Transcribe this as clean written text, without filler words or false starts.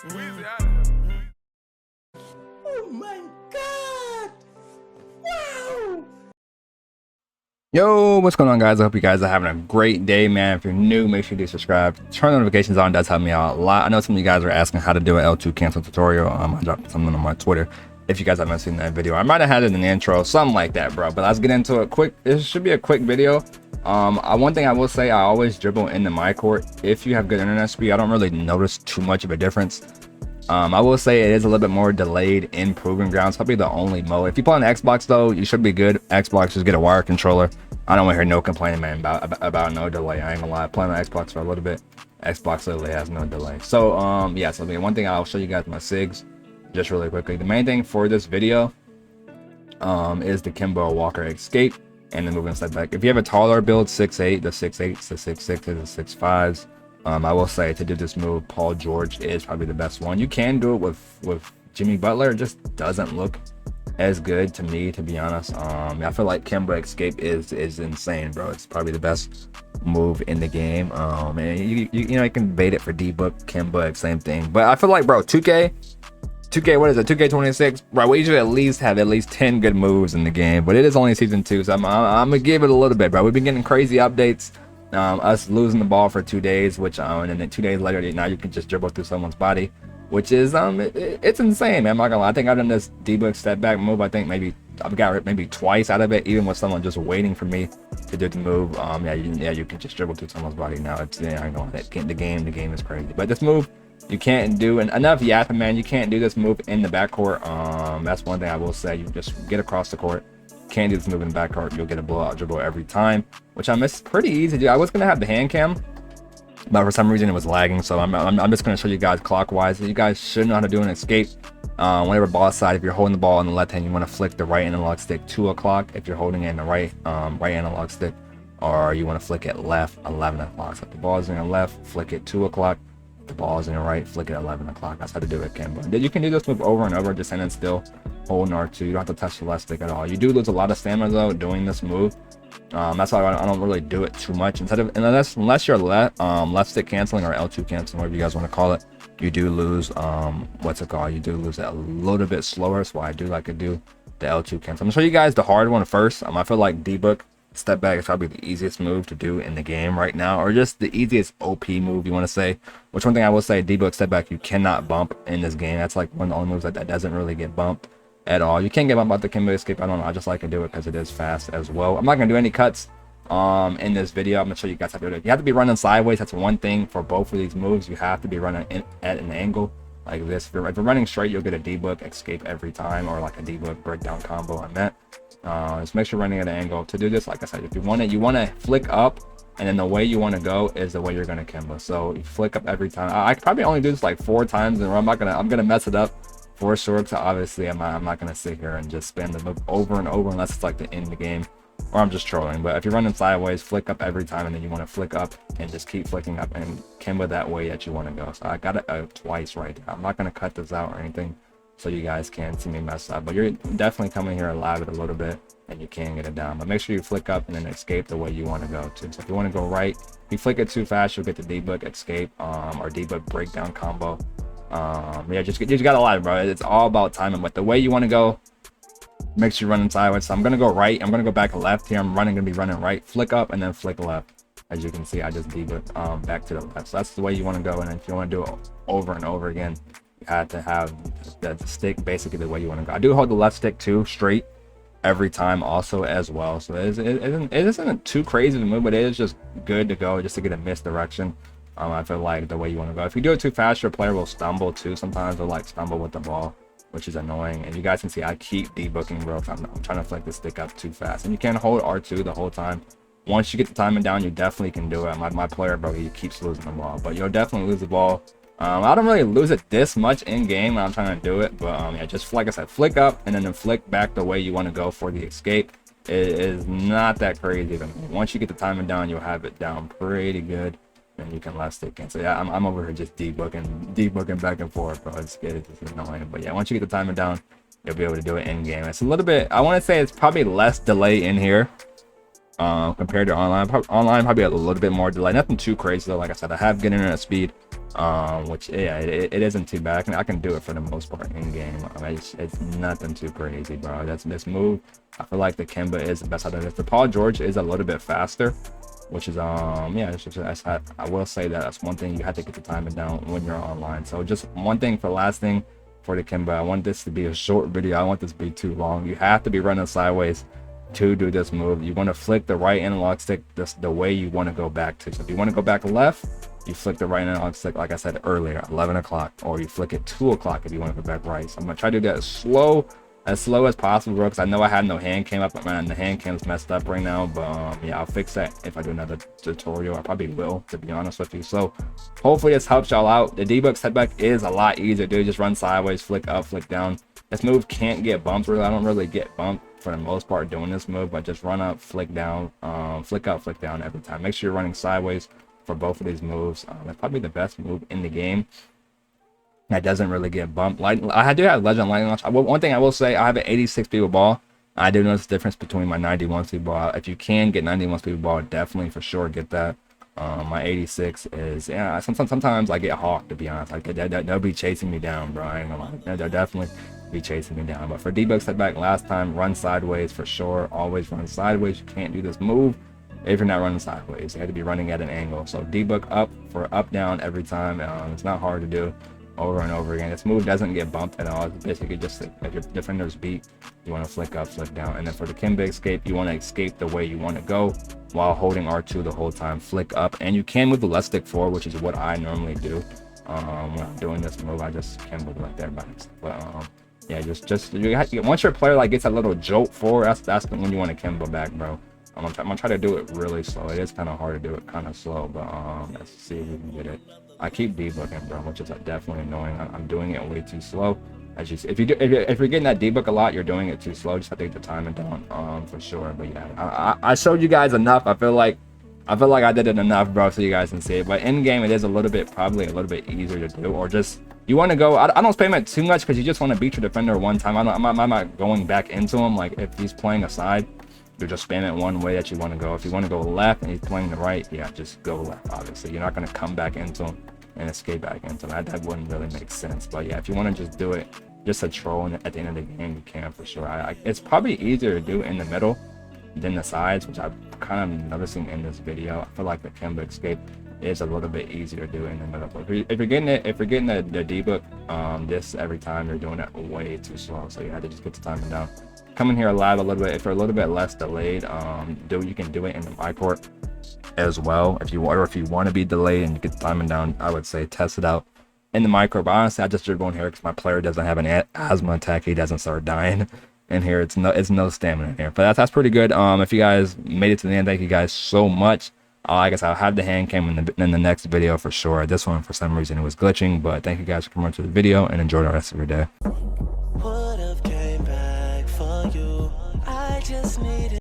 Oh my god! Wow! Yo, what's going on, guys? I hope you guys are having a great day, man. If you're new, make sure you do subscribe, turn notifications on. It does help me out a lot. I know some of you guys are asking how to do an L2 cancel tutorial. I dropped something on my Twitter. If you guys haven't seen that video, I might have had it in the intro, something like that, bro. But let's get into it quick. This should be a quick video. One thing I will say, I always dribble into my court. If you have good internet speed, I don't really notice too much of a difference. I will say it is a little bit more delayed in Proving Grounds. Probably the only mode. If you play on Xbox though, you should be good. Xbox, just get a wire controller. I don't want to hear no complaining, man, about no delay. I ain't gonna lie. Playing on Xbox for a little bit, Xbox literally has no delay. So yeah. So one thing I'll show you guys my SIGs just really quickly. The main thing for this video is the Kimbo Walker escape and the moving step back. If you have a taller build, 6'8", the 6'8s, the 6'6s, the 6'5s. I will say to do this move, Paul George is probably the best one. You can do it with Jimmy Butler. It just doesn't look as good to me, to be honest. I feel like Kimbo escape is insane, bro. It's probably the best move in the game. And you know, you can bait it for D-Book, Kimbo, same thing. But I feel like, bro, 2K, what is it? 2K26, bro. We usually at least have 10 good moves in the game, but it is only season 2, so I'm gonna give it a little bit, bro. We've been getting crazy updates. Us losing the ball for 2 days, which and then 2 days later, now you can just dribble through someone's body, which is it's insane, man. I'm not gonna lie. I think I've done this D-Book step back move. I think maybe I've got maybe twice out of it, even with someone just waiting for me to do the move. Yeah, you can just dribble through someone's body now. It's I ain't gonna lie, the game is crazy. But this move you can't do, and enough yapping, man. You can't do this move in the backcourt. That's one thing I will say. You just get across the court. Can't do this move in the backcourt. You'll get a blowout dribble every time, which I miss. Pretty easy to do. I was gonna have the hand cam, but for some reason it was lagging. So I'm just gonna show you guys clockwise. You guys should know how to do an escape. Whenever ball side, if you're holding the ball on the left hand, you want to flick the right analog stick 2 o'clock. If you're holding it in the right analog stick, or you want to flick it left 11 o'clock. So if the ball is in the left, flick it 2 o'clock. The ball is in the right, flick it 11 o'clock. That's how to do it, Kimbo. You can do this move over and over, just standing still, holding R2. You don't have to touch the left stick at all. You do lose a lot of stamina though doing this move. That's why I don't really do it too much. Unless you're left stick canceling or L2 canceling, whatever you guys want to call it, you do lose what's it called? You do lose it a little bit slower. So I do like to do the L2 cancel. I'm gonna show you guys the hard one first. I feel like D-Book step back is probably the easiest move to do in the game right now, or just the easiest OP move you want to say. Which one thing I will say, D-Book step back, you cannot bump in this game. That's like one of the only moves that doesn't really get bumped at all. You can get bumped out the Kimbo escape. I don't know, I just like to do it because it is fast as well. I'm not gonna do any cuts in this video. I'm gonna show you guys how to do it. You have to be running sideways. That's one thing for both of these moves. You have to be running at an angle like this. If you're running straight, you'll get a D-Book escape every time, or like a D-Book breakdown combo on that. Just make sure you're running at an angle. To do this, like I said, if you want to flick up, and then the way you want to go is the way you're gonna Kimbo. So you flick up every time. I could probably only do this like 4 times, and I'm gonna mess it up for sure. So obviously I'm not gonna sit here and just spam the move over and over unless it's like the end of the game, or I'm just trolling. But if you're running sideways, flick up every time, and then you want to flick up and just keep flicking up and Kimbo that way that you want to go. So I got it twice right now. I'm not gonna cut this out or anything, so you guys can't see me mess up, but you're definitely coming here alive it a little bit, and you can get it down. But make sure you flick up and then escape the way you want to go to. So if you want to go right, if you flick it too fast, you'll get the D-Book escape or D-Book breakdown combo. Yeah, you just got a lot, bro. It's all about timing, but the way you want to go, make sure you're running sideways. So I'm gonna go right, I'm gonna go back left here. I'm gonna be running right, flick up and then flick left. As you can see, I just D-Book back to the left. So that's the way you want to go. And if you want to do it over and over again, you had to have the stick basically the way you want to go. I do hold the left stick too straight every time also as well. So it isn't too crazy to move, but it is just good to go just to get a misdirection. I feel like the way you want to go. If you do it too fast, your player will stumble too. Sometimes they'll like stumble with the ball, which is annoying. And you guys can see I keep debooking, bro. I'm trying to flick the stick up too fast, and you can't hold R2 the whole time. Once you get the timing down, you definitely can do it. My player, bro, he keeps losing the ball, but you'll definitely lose the ball. I don't really lose it this much in game when I'm trying to do it, but yeah, just like I said, flick up and then flick back the way you want to go for the escape. It is not that crazy. But once you get the timing down, you'll have it down pretty good, and you can left stick in. So yeah, I'm over here just debooking back and forth, bro. It's annoying, but yeah, once you get the timing down, you'll be able to do it in game. It's a little bit, I want to say it's probably less delay in here compared to online. Online probably a little bit more delay. Nothing too crazy though. Like I said, I have good internet speed. which yeah, it isn't too bad. I can do it for the most part in game. It's nothing too crazy, bro. That's this move. I feel like the Kimba is the best out of this. The Paul George is a little bit faster, which is yeah, I will say that that's one thing you have to get the timing down when you're online. So just one thing for last thing for the Kimba, I want this to be a short video. I don't want this to be too long. You have to be running sideways to do this move. You want to flick the right analog stick the way you want to go back to. So if you want to go back left, you flick the right analog stick like I said earlier, 11 o'clock, or you flick it 2 o'clock if you want to go back right. So I'm gonna try to do that as slow as possible, bro, because I know I had no hand cam up, man. The hand cam's messed up right now, but yeah, I'll fix that if I do another tutorial. I probably will, to be honest with you. So hopefully this helps y'all out. The debug setback is a lot easier, dude. Just run sideways, flick up, flick down. This move can't get bumped, really. I don't really get bumped for the most part doing this move, but just run up, flick down, flick up, flick down every time. Make sure you're running sideways for both of these moves. That's probably the best move in the game that doesn't really get bumped. I do have legend lightning launch. One thing I will say, I have an 86 speed ball. I do notice the difference between my 91 speed ball. If you can get 91 speed ball, definitely for sure get that. My 86 is, yeah, sometimes I get hawked, to be honest. Like they'll be chasing me down, bro. I ain't gonna lie. They'll definitely be chasing me down. But for debug setback last time, run sideways for sure. Always run sideways. You can't do this move if you're not running sideways. You have to be running at an angle. So debug up for up down every time. It's not hard to do over and over again. This move doesn't get bumped at all. It's basically just if your defender's beat, you want to flick up, flick down. And then for the Kimba escape, you want to escape the way you want to go while holding R2 the whole time. Flick up, and you can move the left stick forward, which is what I normally do when I'm doing this move. I just can move like that by myself. But yeah, once your player like gets a little jolt forward, that's when you want to Kimba back, bro. I'm gonna try to do it really slow. It is kind of hard to do it kind of slow, but let's see if we can get it. I keep debugging, bro, which is definitely annoying. I'm doing it way too slow. As you see, if you're getting that debug a lot, you're doing it too slow. Just have to get the timing down, for sure. But yeah, I showed you guys enough. I feel like I did it enough, bro, so you guys can see it. But in game, it is probably a little bit easier to do, or just you want to go. I don't spam it too much because you just want to beat your defender one time. I'm not going back into him. Like if he's playing a side, you just spam it one way that you want to go. If you want to go left and he's playing the right, yeah, just go left. Obviously, you're not going to come back into him and escape back into him. That wouldn't really make sense. But yeah, if you want to just do it just a troll at the end of the game, you can for sure. It's probably easier to do in the middle than the sides, which I'm kind of noticing in this video. I feel like the Kimba escape is a little bit easier to do in the middle. But if you're getting the debug this every time, you're doing it way too slow. So you have to just get the timing down. Come in here live a little bit. If you're a little bit less delayed, you can do it in the my court as well. If you want to be delayed and you get the timing down, I would say test it out in the micro. But honestly, I just dribble in here because my player doesn't have an asthma attack. He doesn't start dying in here. It's no stamina in here. But that's pretty good. If you guys made it to the end, thank you guys so much. I guess I'll have the hand cam in the next video for sure. This one, for some reason, it was glitching. But thank you guys for coming to the video and enjoy the rest of your day. Would've came back for you. I just needed